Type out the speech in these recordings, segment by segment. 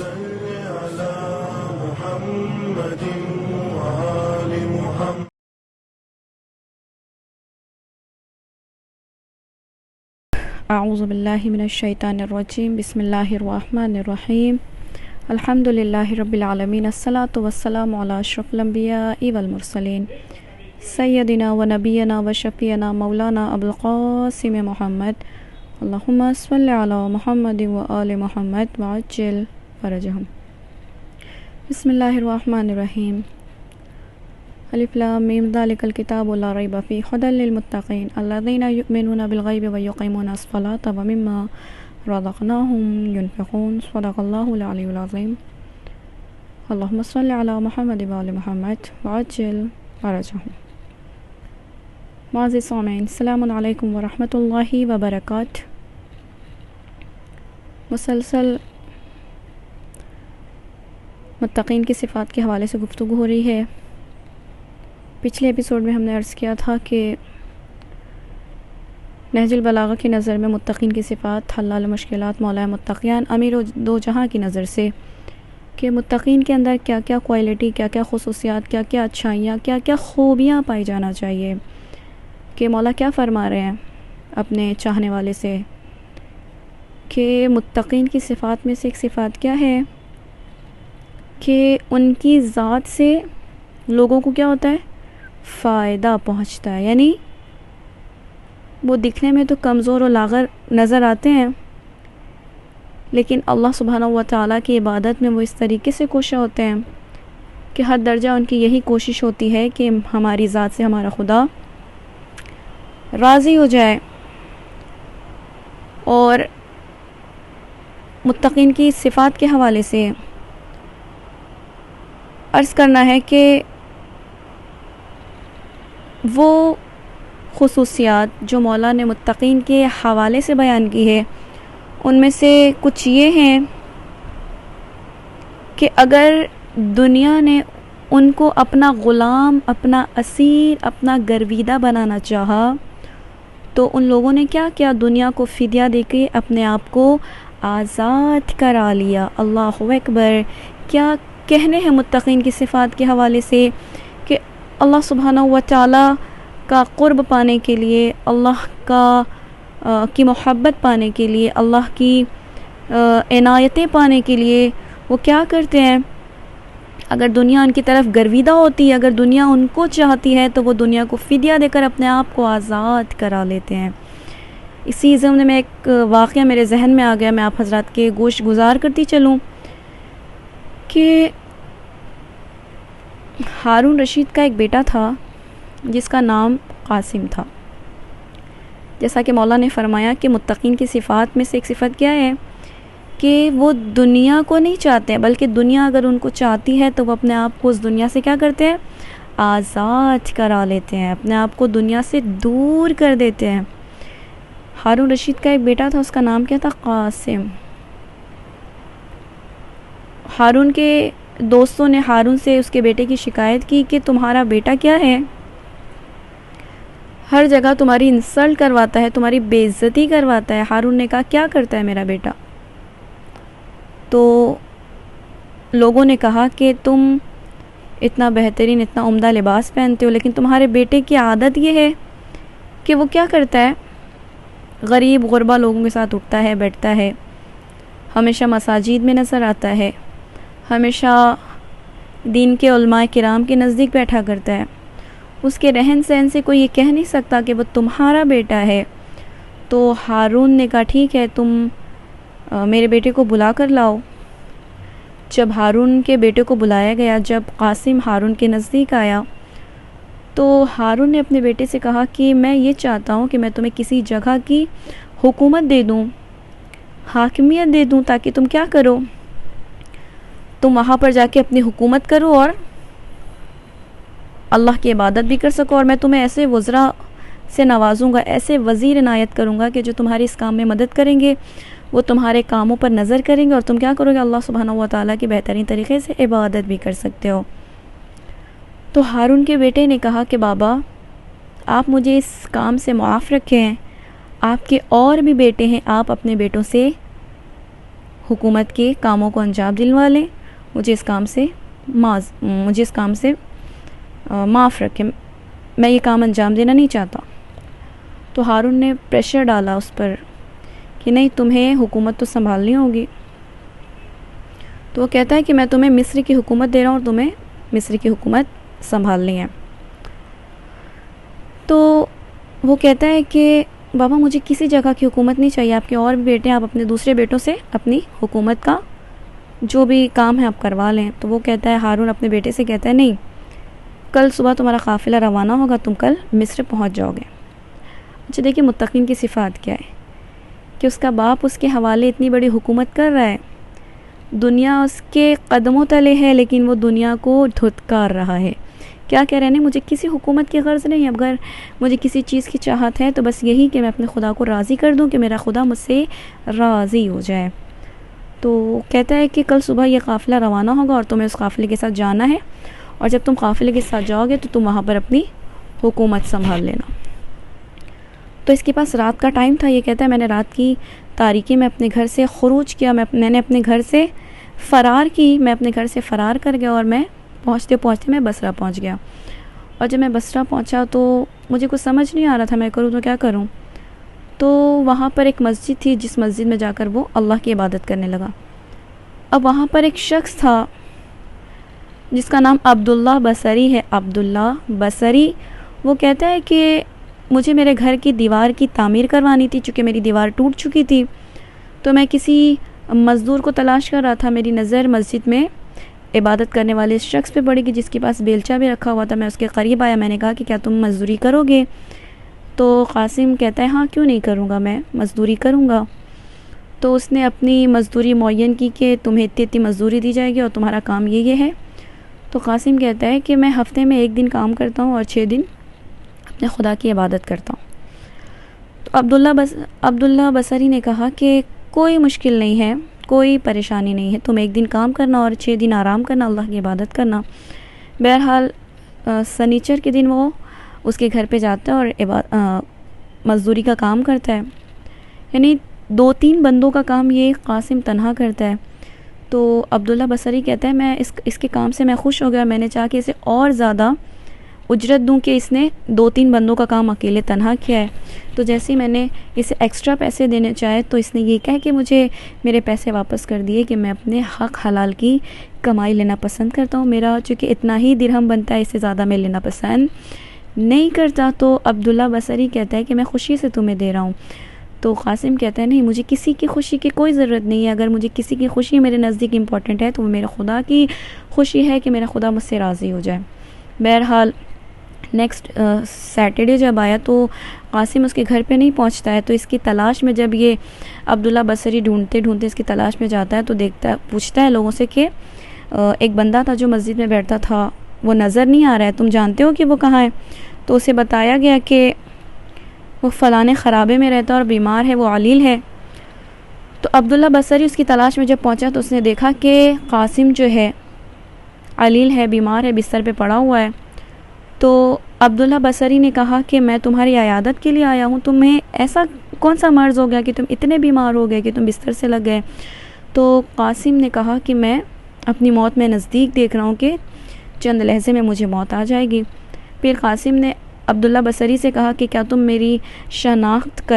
صل على محمد وآل محمد. اعوذ باللہ من الشیطان الرجیم. بسم اللہ الرحمن الرحیم. الحمد للہ رب العالمین. الصلاۃ والسلام علی اشرف الانبیاء والمرسلین سیدنا و نبینا و شفیعنا مولانا ابوالقاسم محمد. اللہم صل علی محمد و آل محمد وعجل فرجہم. بسم اللہ الرحمن الرحیم. الف لام میم ذالک الکتاب لا ریب فیہ ھدی للمتقین الذین یؤمنون بالغیب ویقیمون الصلاۃ ومما رزقناہم ینفقون. صدق اللہ العلی العظیم. اللہم صل علی محمد و آل محمد وعجل فرجہم. معزز سامعین، السلام علیکم ورحمۃ اللہ وبرکاتہ. مسلسل متقین کی صفات کے حوالے سے گفتگو ہو رہی ہے. پچھلے ایپیسوڈ میں ہم نے عرض کیا تھا کہ نہج البلاغہ کی نظر میں متقین کی صفات حلال مشکلات مولا متقیان امیر و دو جہاں کی نظر سے کہ متقین کے اندر کیا کیا کوالٹی، کیا کیا خصوصیات، کیا کیا اچھائیاں، کیا کیا خوبیاں پائی جانا چاہیے، کہ مولا کیا فرما رہے ہیں اپنے چاہنے والے سے کہ متقین کی صفات میں سے ایک صفات کیا ہے کہ ان کی ذات سے لوگوں کو کیا ہوتا ہے، فائدہ پہنچتا ہے. یعنی وہ دکھنے میں تو کمزور و لاغر نظر آتے ہیں، لیکن اللہ سبحانہ و تعالیٰ کی عبادت میں وہ اس طریقے سے کوشاں ہوتے ہیں کہ ہر درجہ ان کی یہی کوشش ہوتی ہے کہ ہماری ذات سے ہمارا خدا راضی ہو جائے. اور متقین کی صفات کے حوالے سے عرض کرنا ہے کہ وہ خصوصیات جو مولا نے متقین کے حوالے سے بیان کی ہے، ان میں سے کچھ یہ ہیں کہ اگر دنیا نے ان کو اپنا غلام، اپنا اسیر، اپنا گرویدہ بنانا چاہا تو ان لوگوں نے کیا کیا، دنیا کو فدیہ دے کے اپنے آپ کو آزاد کرا لیا. اللہ اکبر. کیا کہنے ہیں متقین کی صفات کے حوالے سے کہ اللہ سبحانہ و تعالیٰ کا قرب پانے کے لیے، اللہ کی محبت پانے کے لیے، اللہ کی عنایتیں پانے کے لیے وہ کیا کرتے ہیں. اگر دنیا ان کی طرف گرویدہ ہوتی ہے، اگر دنیا ان کو چاہتی ہے تو وہ دنیا کو فدیہ دے کر اپنے آپ کو آزاد کرا لیتے ہیں. اسی ضمن میں ایک واقعہ میرے ذہن میں آ گیا، میں آپ حضرات کے گوش گزار کرتی چلوں کہ ہارون رشید کا ایک بیٹا تھا جس کا نام قاسم تھا. جیسا کہ مولا نے فرمایا کہ متقین کی صفات میں سے ایک صفت کیا ہے کہ وہ دنیا کو نہیں چاہتے ہیں، بلکہ دنیا اگر ان کو چاہتی ہے تو وہ اپنے آپ کو اس دنیا سے کیا کرتے ہیں، آزاد کرا لیتے ہیں، اپنے آپ کو دنیا سے دور کر دیتے ہیں. ہارون رشید کا ایک بیٹا تھا، اس کا نام کیا تھا، قاسم. ہارون کے دوستوں نے ہارون سے اس کے بیٹے کی شکایت کی کہ تمہارا بیٹا کیا ہے، ہر جگہ تمہاری انسلٹ کرواتا ہے، تمہاری بے عزتی کرواتا ہے. ہارون نے کہا کیا کرتا ہے میرا بیٹا؟ تو لوگوں نے کہا کہ تم اتنا بہترین، اتنا عمدہ لباس پہنتے ہو، لیکن تمہارے بیٹے کی عادت یہ ہے کہ وہ کیا کرتا ہے، غریب غربا لوگوں کے ساتھ اٹھتا ہے، بیٹھتا ہے، ہمیشہ مساجد میں نظر آتا ہے، ہمیشہ دین کے علماء کرام کے نزدیک بیٹھا کرتا ہے. اس کے رہن سہن سے کوئی یہ کہہ نہیں سکتا کہ وہ تمہارا بیٹا ہے. تو ہارون نے کہا ٹھیک ہے، تم میرے بیٹے کو بلا کر لاؤ. جب ہارون کے بیٹے کو بلایا گیا، جب قاسم ہارون کے نزدیک آیا تو ہارون نے اپنے بیٹے سے کہا کہ میں یہ چاہتا ہوں کہ میں تمہیں کسی جگہ کی حکومت دے دوں، حاکمیت دے دوں، تاکہ تم کیا کرو، تم وہاں پر جا کے اپنی حکومت کرو اور اللہ کی عبادت بھی کر سکو، اور میں تمہیں ایسے وزراء سے نوازوں گا، ایسے وزیر عنایت کروں گا کہ جو تمہاری اس کام میں مدد کریں گے، وہ تمہارے کاموں پر نظر کریں گے، اور تم کیا کرو گے، اللہ سبحانہ و تعالیٰ کی بہترین طریقے سے عبادت بھی کر سکتے ہو. تو ہارون کے بیٹے نے کہا کہ بابا آپ مجھے اس کام سے معاف رکھیں، آپ کے اور بھی بیٹے ہیں، آپ اپنے بیٹوں سے حکومت کے کاموں کو انجام دلوا لیں، مجھے اس کام سے معاف رکھیں، میں یہ کام انجام دینا نہیں چاہتا۔ تو ہارون نے پریشر ڈالا اس پر کہ نہیں، تمہیں حکومت تو سنبھالنی ہوگی۔ تو وہ کہتا ہے کہ میں تمہیں مصر کی حکومت دے رہا ہوں اور تمہیں مصر کی حکومت سنبھالنی ہے۔ تو وہ کہتا ہے کہ بابا مجھے کسی جگہ کی حکومت نہیں چاہیے، آپ کے اور بھی بیٹے ہیں، آپ اپنے دوسرے بیٹوں سے اپنی حکومت کا جو بھی کام ہے آپ کروا لیں۔ تو وہ کہتا ہے، ہارون اپنے بیٹے سے کہتا ہے نہیں، کل صبح تمہارا قافلہ روانہ ہوگا، تم کل مصر پہنچ جاؤ گے۔ اچھا دیکھیے متقین کی صفات کیا ہے کہ اس کا باپ اس کے حوالے اتنی بڑی حکومت کر رہا ہے، دنیا اس کے قدموں تلے ہے، لیکن وہ دنیا کو دھتکار رہا ہے۔ کیا کہہ رہے ہیں، مجھے کسی حکومت کی غرض نہیں، اگر مجھے کسی چیز کی چاہت ہے تو بس یہی کہ میں اپنے خدا کو راضی کر دوں، کہ میرا خدا مجھ سے راضی ہو جائے۔ تو کہتا ہے کہ کل صبح یہ قافلہ روانہ ہوگا اور تمہیں اس قافلے کے ساتھ جانا ہے، اور جب تم قافلے کے ساتھ جاؤ گے تو تم وہاں پر اپنی حکومت سنبھال لینا۔ تو اس کے پاس رات کا ٹائم تھا، یہ کہتا ہے میں نے رات کی تاریکی میں اپنے گھر سے خروج کیا، میں نے اپنے گھر سے فرار کی، میں اپنے گھر سے فرار کر گیا، اور میں پہنچتے پہنچتے میں بصرہ پہنچ گیا۔ اور جب میں بصرہ پہنچا تو مجھے کچھ سمجھ نہیں آ رہا تھا میں کروں تو کیا کروں۔ تو وہاں پر ایک مسجد تھی، جس مسجد میں جا کر وہ اللہ کی عبادت کرنے لگا۔ اب وہاں پر ایک شخص تھا جس کا نام عبداللہ بصری ہے، عبداللہ بصری۔ وہ کہتا ہے کہ مجھے میرے گھر کی دیوار کی تعمیر کروانی تھی، چونکہ میری دیوار ٹوٹ چکی تھی، تو میں کسی مزدور کو تلاش کر رہا تھا۔ میری نظر مسجد میں عبادت کرنے والے اس شخص پہ پڑی کہ جس کے پاس بیلچہ بھی رکھا ہوا تھا۔ میں اس کے قریب آیا، میں نے کہا کہ کیا تم مزدوری کرو گے؟ تو قاسم کہتا ہے ہاں کیوں نہیں کروں گا، میں مزدوری کروں گا۔ تو اس نے اپنی مزدوری معین کی کہ تمہیں اتنی مزدوری دی جائے گی اور تمہارا کام یہ ہے۔ تو قاسم کہتا ہے کہ میں ہفتے میں 1 دن کام کرتا ہوں اور 6 دن اپنے خدا کی عبادت کرتا ہوں۔ تو عبداللہ بصری نے کہا کہ کوئی مشکل نہیں ہے، کوئی پریشانی نہیں ہے، تم 1 دن کام کرنا اور 6 دن آرام کرنا، اللہ کی عبادت کرنا۔ بہرحال سنیچر کے دن وہ اس کے گھر پہ جاتا ہے اور مزدوری کا کام کرتا ہے، یعنی 2-3 بندوں کا کام یہ قاسم تنہا کرتا ہے۔ تو عبداللہ بصری کہتا ہے میں اس کے کام سے میں خوش ہو گیا، میں نے چاہا کہ اسے اور زیادہ اجرت دوں کہ اس نے 2-3 بندوں کا کام اکیلے تنہا کیا ہے۔ تو جیسے ہی میں نے اسے ایکسٹرا پیسے دینے چاہے تو اس نے یہ کہہ کہ مجھے میرے پیسے واپس کر دیے کہ میں اپنے حق حلال کی کمائی لینا پسند کرتا ہوں، میرا چونکہ اتنا ہی درہم بنتا ہے، اس سے زیادہ میں لینا پسند نہیں کرتا۔ تو عبداللہ بصری کہتا ہے کہ میں خوشی سے تمہیں دے رہا ہوں۔ تو قاسم کہتا ہے نہیں، مجھے کسی کی خوشی کی کوئی ضرورت نہیں ہے، اگر مجھے کسی کی خوشی میرے نزدیک امپورٹنٹ ہے تو وہ میرے خدا کی خوشی ہے کہ میرا خدا مجھ سے راضی ہو جائے۔ بہرحال نیکسٹ سیٹرڈے جب آیا تو قاسم اس کے گھر پہ نہیں پہنچتا ہے، تو اس کی تلاش میں جب یہ عبداللہ بصری ڈھونڈتے اس کی تلاش میں جاتا ہے تو پوچھتا ہے لوگوں سے کہ ایک بندہ تھا جو مسجد میں بیٹھتا تھا، وہ نظر نہیں آ رہا ہے، تم جانتے ہو کہ وہ کہاں ہے؟ تو اسے بتایا گیا کہ وہ فلانے خرابے میں رہتا اور بیمار ہے، وہ علیل ہے۔ تو عبداللہ بصری اس کی تلاش میں جب پہنچا تو اس نے دیکھا کہ قاسم جو ہے علیل ہے، بیمار ہے، بستر پہ پڑا ہوا ہے۔ تو عبداللہ بصری نے کہا کہ میں تمہاری عیادت کے لیے آیا ہوں، تمہیں ایسا کون سا مرض ہو گیا کہ تم اتنے بیمار ہو گئے کہ تم بستر سے لگ گئے؟ تو قاسم نے کہا کہ میں اپنی موت میں نزدیک دیکھ رہا ہوں کہ چند لحظے میں مجھے موت آ جائے گی۔ پھر قاسم نے عبداللہ بصری سے کہا کہ کیا تم میری شناخت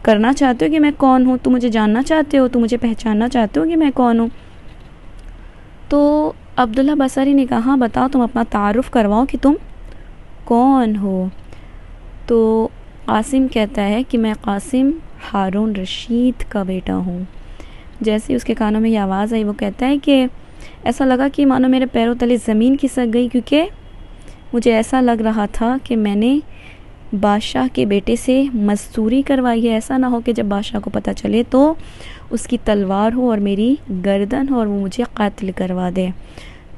کرنا چاہتے ہو کہ میں کون ہوں؟ تم مجھے جاننا چاہتے ہو؟ تم مجھے پہچاننا چاہتے ہو کہ میں کون ہوں؟ تو عبداللہ بصری نے کہا بتاؤ، تم اپنا تعارف کرواؤ کہ تم کون ہو؟ تو قاسم کہتا ہے کہ میں قاسم ہارون رشید کا بیٹا ہوں۔ جیسے اس کے کانوں میں یہ آواز آئی وہ کہتا ہے کہ ایسا لگا کہ مانو میرے پیروں تلے زمین کھسک گئی، کیونکہ مجھے ایسا لگ رہا تھا کہ میں نے بادشاہ کے بیٹے سے مزدوری کروائی ہے، ایسا نہ ہو کہ جب بادشاہ کو پتہ چلے تو اس کی تلوار ہو اور میری گردن ہو اور وہ مجھے قتل کروا دے۔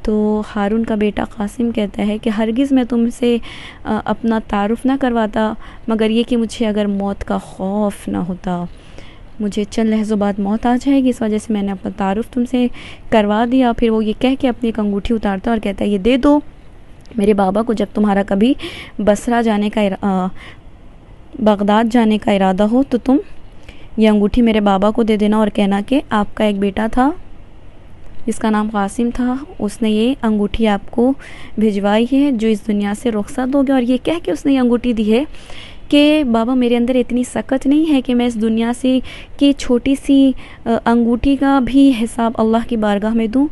تو ہارون کا بیٹا قاسم کہتا ہے کہ ہرگز میں تم سے اپنا تعارف نہ کرواتا مگر یہ کہ مجھے اگر موت کا خوف نہ ہوتا، مجھے چند لحظوں بعد موت آ جائے گی، اس وجہ سے میں نے اپنا تعارف تم سے کروا دیا۔ پھر وہ یہ کہہ کے اپنی ایک انگوٹھی اتارتا اور کہتا ہے یہ دے دو میرے بابا کو، جب تمہارا کبھی بصرہ جانے کا بغداد جانے کا ارادہ ہو تو تم یہ انگوٹھی میرے بابا کو دے دینا اور کہنا کہ آپ کا ایک بیٹا تھا جس کا نام قاسم تھا، اس نے یہ انگوٹھی آپ کو بھجوائی ہے جو اس دنیا سے رخصت ہو گیا، اور یہ کہہ کے اس نے یہ انگوٹھی دی ہے کہ بابا میرے اندر اتنی سکت نہیں ہے کہ میں اس دنیا سے کی چھوٹی سی انگوٹھی کا بھی حساب اللہ کی بارگاہ میں دوں۔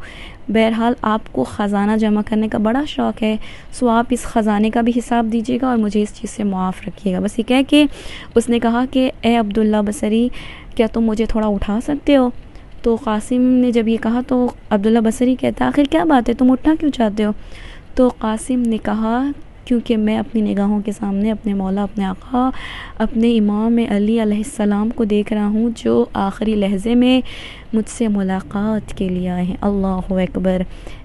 بہرحال آپ کو خزانہ جمع کرنے کا بڑا شوق ہے، سو آپ اس خزانے کا بھی حساب دیجیے گا اور مجھے اس چیز سے معاف رکھیے گا۔ بس یہ کہہ کے اس نے کہا کہ اے عبداللہ بصری، کیا تم مجھے تھوڑا اٹھا سکتے ہو؟ تو قاسم نے جب یہ کہا تو عبداللہ بصری کہتا آخر کیا بات ہے، تم اٹھنا کیوں چاہتے ہو؟ تو قاسم نے کہا کیونکہ میں اپنی نگاہوں کے سامنے اپنے مولا، اپنے آقا، اپنے امام علی علیہ السلام کو دیکھ رہا ہوں جو آخری لحظے میں مجھ سے ملاقات کے لیے آئے ہیں۔ اللہ اکبر!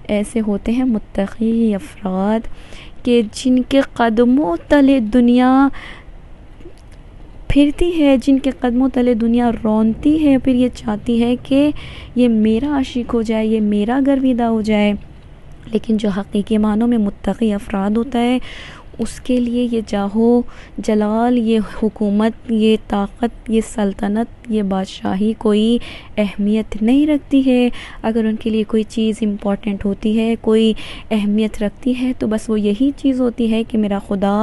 ایسے ہوتے ہیں متقی افراد کہ جن کے قدموں تلے دنیا پھرتی ہے، جن کے قدموں تلے دنیا رونتی ہے، پھر یہ چاہتی ہے کہ یہ میرا عاشق ہو جائے، یہ میرا گرویدہ ہو جائے۔ لیکن جو حقیقی معنوں میں متقی افراد ہوتا ہے اس کے لیے یہ جاہو جلال، یہ حکومت، یہ طاقت، یہ سلطنت، یہ بادشاہی کوئی اہمیت نہیں رکھتی ہے۔ اگر ان کے لیے کوئی چیز امپورٹنٹ ہوتی ہے، کوئی اہمیت رکھتی ہے تو بس وہ یہی چیز ہوتی ہے کہ میرا خدا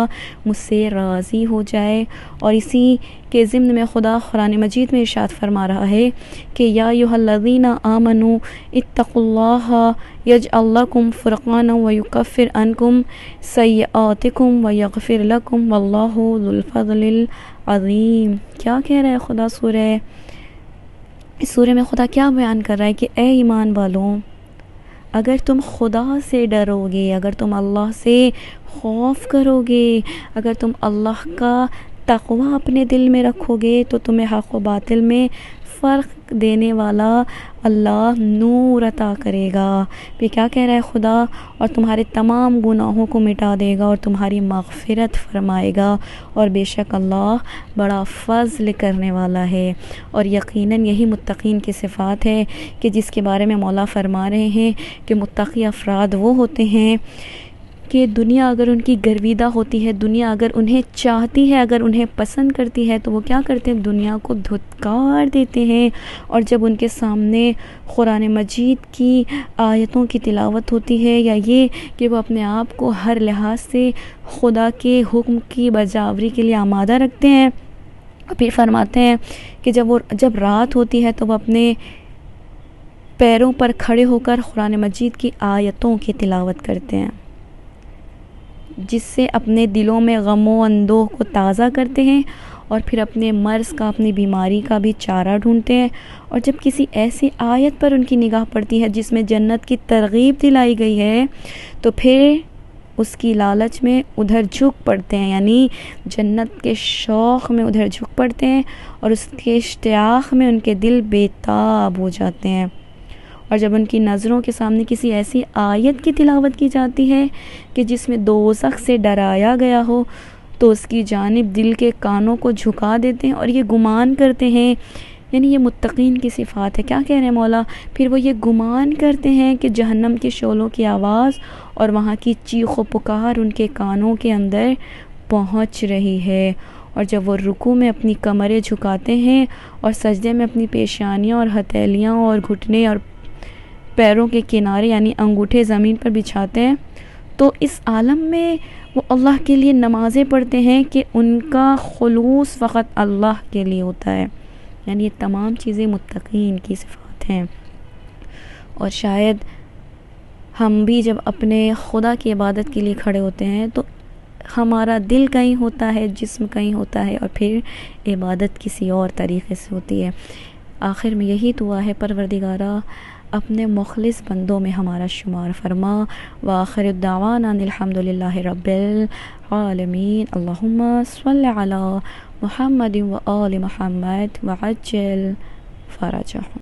مجھ سے راضی ہو جائے۔ اور اسی کے ضمن میں خدا قرآن مجید میں ارشاد فرما رہا ہے کہ یا ایھا الذین آمنوا اتقوا اللہ یجعل لکم فرقانا ویکفر عنکم سیئاتکم ویغفر لکم واللہ ذو الفضل العظیم۔ کیا کہہ رہا ہے خدا اس سورہ میں خدا کیا بیان کر رہا ہے کہ اے ایمان والوں، اگر تم خدا سے ڈرو گے، اگر تم اللہ سے خوف کرو گے، اگر تم اللہ کا تقوی اپنے دل میں رکھو گے تو تمہیں حق و باطل میں فرق دینے والا اللہ نور عطا کرے گا۔ پھر کیا کہہ رہا ہے خدا؟ اور تمہارے تمام گناہوں کو مٹا دے گا اور تمہاری مغفرت فرمائے گا، اور بے شک اللہ بڑا فضل کرنے والا ہے۔ اور یقیناً یہی متقین کی صفات ہے کہ جس کے بارے میں مولا فرما رہے ہیں کہ متقی افراد وہ ہوتے ہیں کہ دنیا اگر ان کی گرویدہ ہوتی ہے، دنیا اگر انہیں چاہتی ہے، اگر انہیں پسند کرتی ہے تو وہ کیا کرتے ہیں؟ دنیا کو دھتکار دیتے ہیں۔ اور جب ان کے سامنے قرآن مجید کی آیتوں کی تلاوت ہوتی ہے یا یہ کہ وہ اپنے آپ کو ہر لحاظ سے خدا کے حکم کی بجاوری کے لیے آمادہ رکھتے ہیں، پھر فرماتے ہیں کہ جب رات ہوتی ہے تو وہ اپنے پیروں پر کھڑے ہو کر قرآن مجید کی آیتوں کی تلاوت کرتے ہیں، جس سے اپنے دلوں میں غم و اندوہ کو تازہ کرتے ہیں، اور پھر اپنے مرض کا، اپنی بیماری کا بھی چارہ ڈھونڈتے ہیں۔ اور جب کسی ایسی آیت پر ان کی نگاہ پڑتی ہے جس میں جنت کی ترغیب دلائی گئی ہے تو پھر اس کی لالچ میں ادھر جھک پڑتے ہیں، یعنی جنت کے شوق میں ادھر جھک پڑتے ہیں، اور اس کے اشتیاق میں ان کے دل بیتاب ہو جاتے ہیں۔ اور جب ان کی نظروں کے سامنے کسی ایسی آیت کی تلاوت کی جاتی ہے کہ جس میں دوزخ سے ڈرایا گیا ہو تو اس کی جانب دل کے کانوں کو جھکا دیتے ہیں اور یہ گمان کرتے ہیں، یعنی یہ متقین کی صفات ہے۔ کیا کہہ رہے ہیں مولا؟ پھر وہ یہ گمان کرتے ہیں کہ جہنم کے شعلوں کی آواز اور وہاں کی چیخ و پکار ان کے کانوں کے اندر پہنچ رہی ہے، اور جب وہ رکوع میں اپنی کمریں جھکاتے ہیں اور سجدے میں اپنی پیشانیاں اور ہتھیلیاں اور گھٹنے اور پیروں کے کنارے یعنی انگوٹھے زمین پر بچھاتے ہیں تو اس عالم میں وہ اللہ کے لیے نمازیں پڑھتے ہیں کہ ان کا خلوص فقط اللہ کے لیے ہوتا ہے۔ یعنی یہ تمام چیزیں متقین کی صفات ہیں۔ اور شاید ہم بھی جب اپنے خدا کی عبادت کے لیے کھڑے ہوتے ہیں تو ہمارا دل کہیں ہوتا ہے، جسم کہیں ہوتا ہے، اور پھر عبادت کسی اور طریقے سے ہوتی ہے۔ آخر میں یہی دعا ہے، پروردگارہ اپنے مخلص بندوں میں ہمارا شمار فرما۔ وآخر الدعوانا الحمدللہ رب العالمین۔ اللہم صل علی محمد وآل محمد وعجل فرجہم۔